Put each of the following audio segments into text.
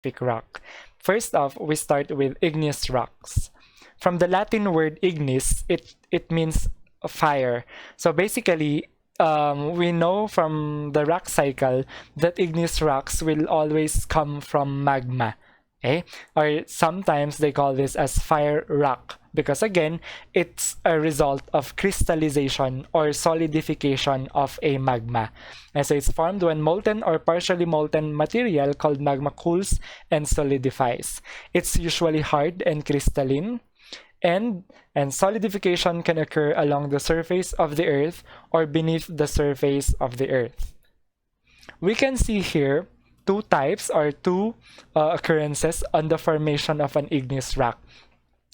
specific rock. First off, we start with igneous rocks. From the Latin word ignis, it means fire. So basically, we know from the rock cycle that igneous rocks will always come from magma. Okay? Or sometimes they call this as fire rock because again, it's a result of crystallization or solidification of a magma. And so it's formed when molten or partially molten material called magma cools and solidifies. It's usually hard and crystalline, and solidification can occur along the surface of the earth or beneath the surface of the earth. We can see here two types or two occurrences on the formation of an igneous rock.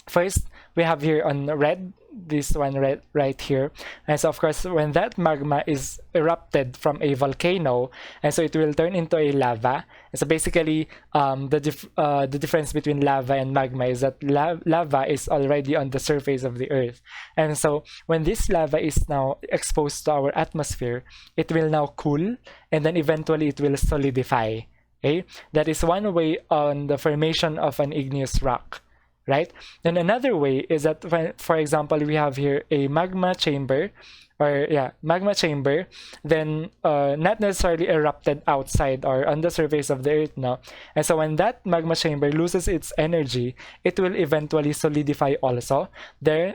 First, we have here on red, this one right here. And so of course, when that magma is erupted from a volcano, and so it will turn into a lava. And so basically, the difference between lava and magma is that lava is already on the surface of the earth. And so when this lava is now exposed to our atmosphere, it will now cool, and then eventually it will solidify. Okay? That is one way on the formation of an igneous rock. Right? Then another way is that, when, for example, we have here a magma chamber, magma chamber, then not necessarily erupted outside or on the surface of the earth now. And so when that magma chamber loses its energy, it will eventually solidify also. There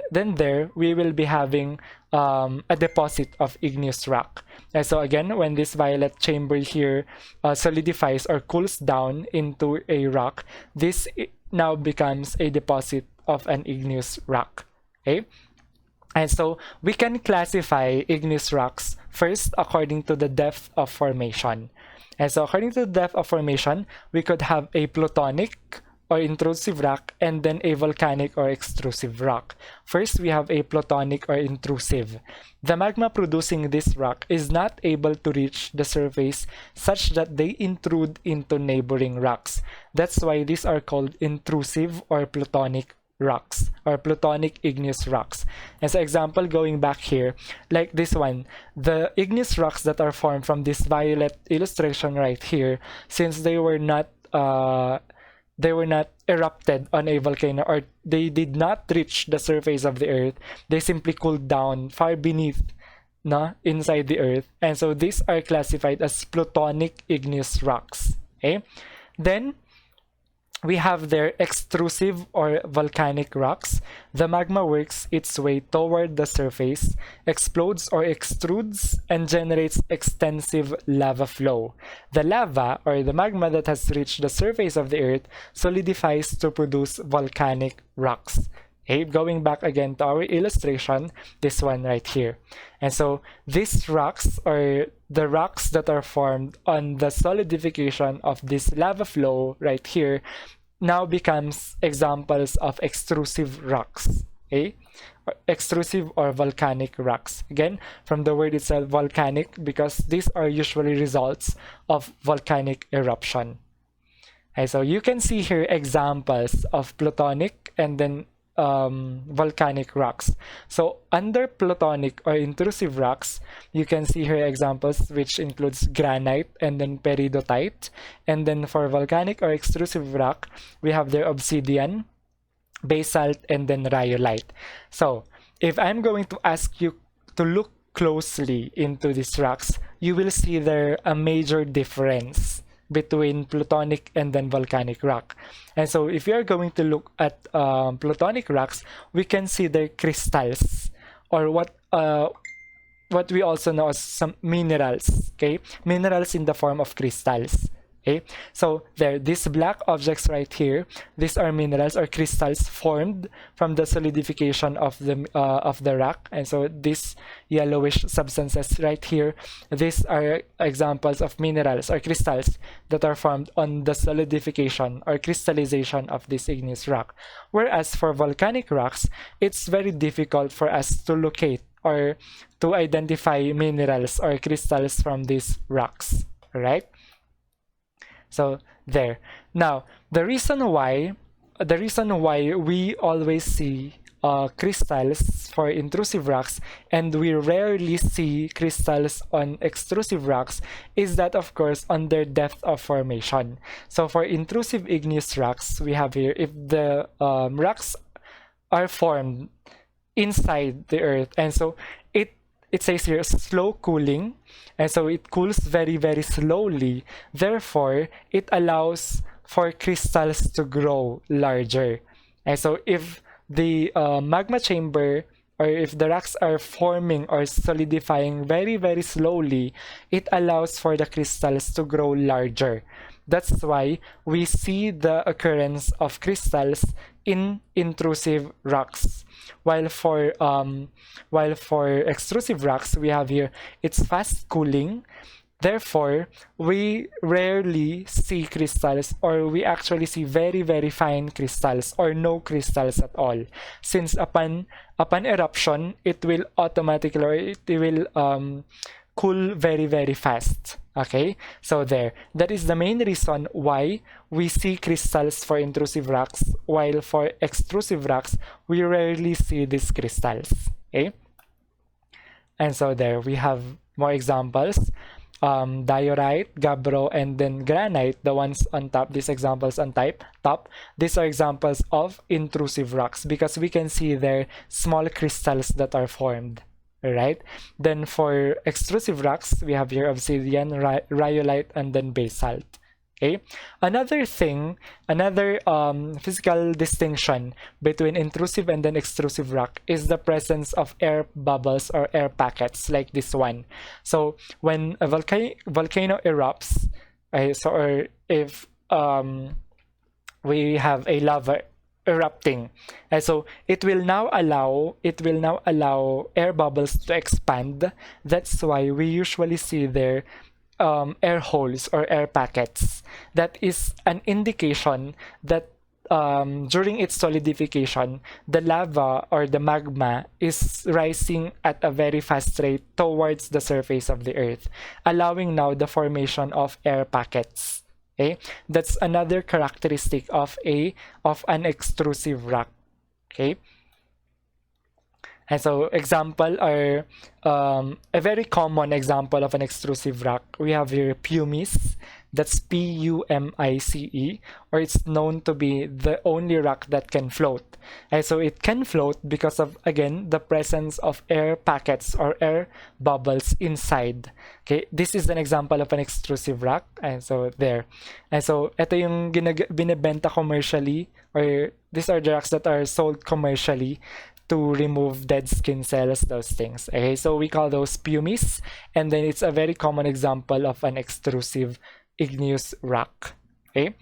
we will be having a deposit of igneous rock. And so again, when this violet chamber here solidifies or cools down into a rock, this now becomes a deposit of an igneous rock. Okay? And so we can classify igneous rocks first according to the depth of formation. And so according to the depth of formation, we could have a plutonic or intrusive rock and then a volcanic or extrusive rock. First, we have a plutonic or intrusive. The magma producing this rock is not able to reach the surface such that they intrude into neighboring rocks. That's why these are called intrusive or plutonic rocks or plutonic igneous rocks. As an example, going back here, like this one, the igneous rocks that are formed from this violet illustration right here, since they were not erupted on a volcano or they did not reach the surface of the earth, they simply cooled down far beneath inside the earth, and so these are classified as plutonic igneous rocks. Okay, then we have their extrusive or volcanic rocks. The magma works its way toward the surface, explodes or extrudes, and generates extensive lava flow. The lava, or the magma that has reached the surface of the earth, solidifies to produce volcanic rocks. Okay, going back again to our illustration, this one right here. And so these rocks, or the rocks that are formed on the solidification of this lava flow right here, now becomes examples of extrusive rocks. Okay? Extrusive or volcanic rocks. Again, from the word itself, volcanic, because these are usually results of volcanic eruption. Okay, so you can see here examples of plutonic and then volcanic rocks. So under plutonic or intrusive rocks, you can see here examples which includes granite and then peridotite. And then for volcanic or extrusive rock, we have their obsidian, basalt, and then rhyolite. So if I'm going to ask you to look closely into these rocks, you will see there a major difference between plutonic and then volcanic rock. And so if you're going to look at plutonic rocks, we can see their crystals, or what we also know as some minerals. Okay, minerals in the form of crystals. Okay, so there, these black objects right here, these are minerals or crystals formed from the solidification of the rock. And so these yellowish substances right here, these are examples of minerals or crystals that are formed on the solidification or crystallization of this igneous rock. Whereas for volcanic rocks, it's very difficult for us to locate or to identify minerals or crystals from these rocks, right? So there. Now, the reason why we always see crystals for intrusive rocks, and we rarely see crystals on extrusive rocks, is that of course on their depth of formation. So for intrusive igneous rocks, we have here, if the rocks are formed inside the earth, and so it says here slow cooling, and so it cools very very slowly, therefore it allows for crystals to grow larger. And so if the magma chamber, or if the rocks are forming or solidifying very very slowly, it allows for the crystals to grow larger. That's why we see the occurrence of crystals in intrusive rocks. While for extrusive rocks, we have here it's fast cooling. Therefore, we rarely see crystals, or we actually see very very fine crystals or no crystals at all. Since upon eruption, it will automatically, or it will cool very very fast. Okay, so there, that is the main reason why we see crystals for intrusive rocks, while for extrusive rocks we rarely see these crystals. Okay, and so there we have more examples. Diorite, gabbro, and then granite, the ones on top, these examples on top, these are examples of intrusive rocks because we can see there small crystals that are formed. Right? Then for extrusive rocks, we have here obsidian, rhyolite, and then basalt. Okay. Another thing, another physical distinction between intrusive and then extrusive rock is the presence of air bubbles or air packets like this one. So when a volcano erupts, or if we have a lava erupting, and so it will now allow air bubbles to expand. That's why we usually see there air holes or air packets. That is an indication that during its solidification, the lava or the magma is rising at a very fast rate towards the surface of the earth, allowing now the formation of air packets. Okay, that's another characteristic of an extrusive rock. Okay, and so example are a very common example of an extrusive rock. We have here pumice. That's Pumice, or it's known to be the only rock that can float. And so it can float because of, again, the presence of air packets or air bubbles inside. Okay, this is an example of an extrusive rock. And so there. And so ito yung binibenta commercially, or these are the rocks that are sold commercially to remove dead skin cells, those things. Okay, so we call those pumice, and then it's a very common example of an extrusive igneous rock. Okay,